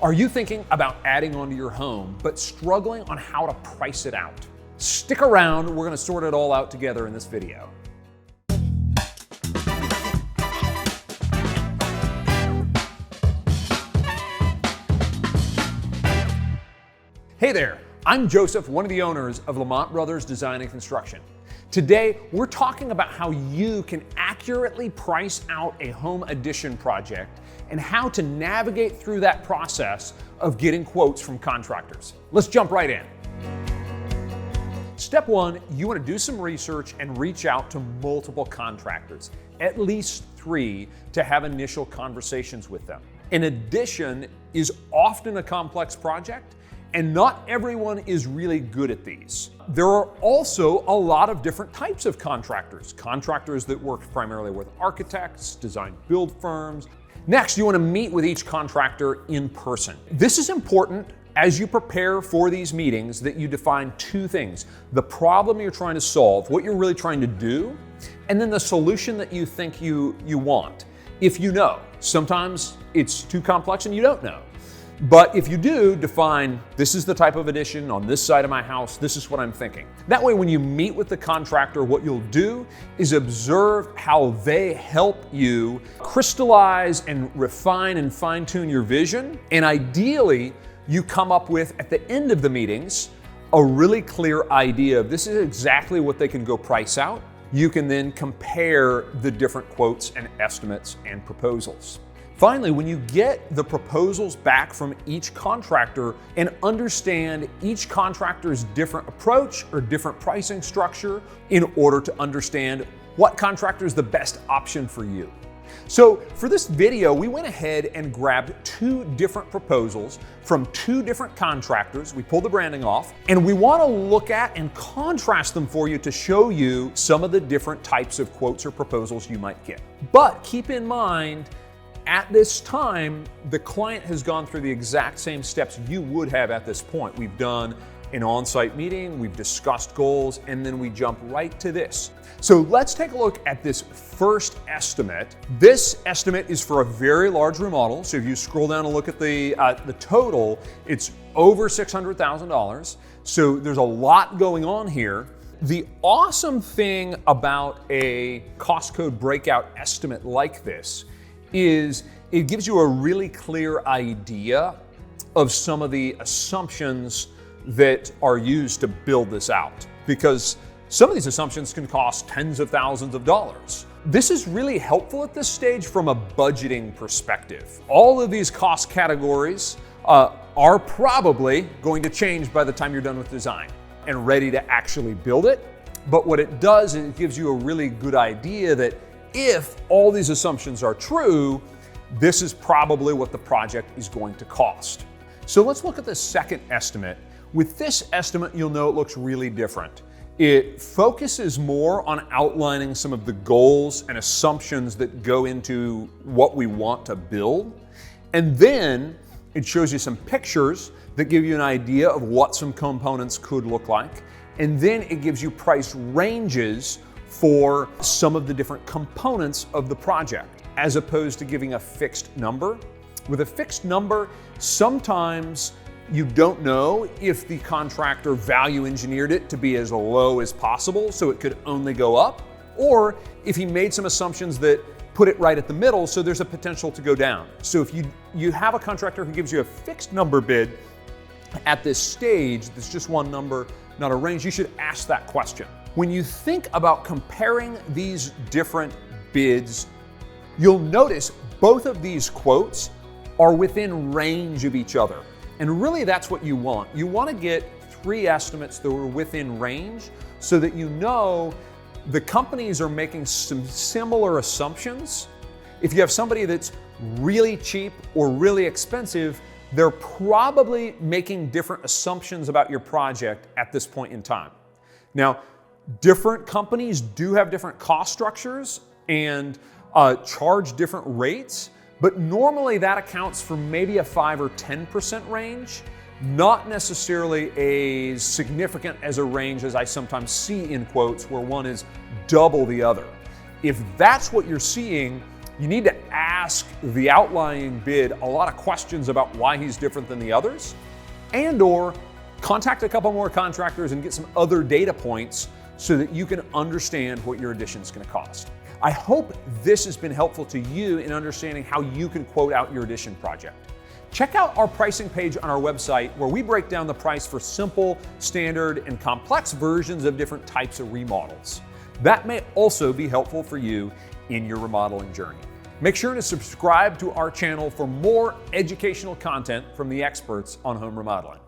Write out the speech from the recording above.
Are you thinking about adding onto your home, but struggling on how to price it out? Stick around, we're gonna sort it all out together in this video. Hey there, I'm Joseph, one of the owners of Lamont Brothers Design and Construction. Today, we're talking about how you can accurately price out a home addition project and how to navigate through that process of getting quotes from contractors. Let's jump right in. Step one, you want to do some research and reach out to multiple contractors, at least 3, to have initial conversations with them. An addition is often a complex project, and not everyone is really good at these. There are also a lot of different types of contractors. Contractors that work primarily with architects, design build firms. Next, you want to meet with each contractor in person. This is important as you prepare for these meetings that you define 2 things: the problem you're trying to solve, what you're really trying to do, and then the solution that you think you want. If you know, sometimes it's too complex and you don't know. But if you do, define, this is the type of addition on this side of my house, this is what I'm thinking. That way, when you meet with the contractor, what you'll do is observe how they help you crystallize and refine and fine-tune your vision. And ideally, you come up with, at the end of the meetings, a really clear idea of this is exactly what they can go price out. You can then compare the different quotes and estimates and proposals. Finally, when you get the proposals back from each contractor and understand each contractor's different approach or different pricing structure in order to understand what contractor is the best option for you. So for this video, we went ahead and grabbed 2 different proposals from 2 different contractors. We pulled the branding off, and we want to look at and contrast them for you to show you some of the different types of quotes or proposals you might get. But keep in mind, at this time, the client has gone through the exact same steps you would have at this point. We've done an on-site meeting, we've discussed goals, and then we jump right to this. So let's take a look at this first estimate. This estimate is for a very large remodel. So if you scroll down and look at the total, it's over $600,000. So there's a lot going on here. The awesome thing about a cost code breakout estimate like this is it gives you a really clear idea of some of the assumptions that are used to build this out, because some of these assumptions can cost tens of thousands of dollars. This is really helpful at this stage from a budgeting perspective. All of these cost categories are probably going to change by the time you're done with design and ready to actually build it. But what it does is it gives you a really good idea that if all these assumptions are true, this is probably what the project is going to cost. So let's look at the second estimate. With this estimate, you'll know it looks really different. It focuses more on outlining some of the goals and assumptions that go into what we want to build. And then it shows you some pictures that give you an idea of what some components could look like. And then it gives you price ranges for some of the different components of the project, as opposed to giving a fixed number. With a fixed number, sometimes you don't know if the contractor value engineered it to be as low as possible, so it could only go up, or if he made some assumptions that put it right at the middle, so there's a potential to go down. So if you have a contractor who gives you a fixed number bid at this stage, that's just one number, not a range, you should ask that question. When you think about comparing these different bids, you'll notice both of these quotes are within range of each other. And really that's what you want. You want to get 3 estimates that are within range so that you know the companies are making some similar assumptions. If you have somebody that's really cheap or really expensive, they're probably making different assumptions about your project at this point in time. Now, different companies do have different cost structures and charge different rates, but normally that accounts for maybe a 5 or 10% range, not necessarily as significant as a range as I sometimes see in quotes where one is double the other. If that's what you're seeing, you need to ask ask the outlying bid a lot of questions about why he's different than the others, and/or contact a couple more contractors and get some other data points so that you can understand what your addition is going to cost. I hope this has been helpful to you in understanding how you can quote out your addition project. Check out our pricing page on our website where we break down the price for simple, standard, and complex versions of different types of remodels. That may also be helpful for you in your remodeling journey. Make sure to subscribe to our channel for more educational content from the experts on home remodeling.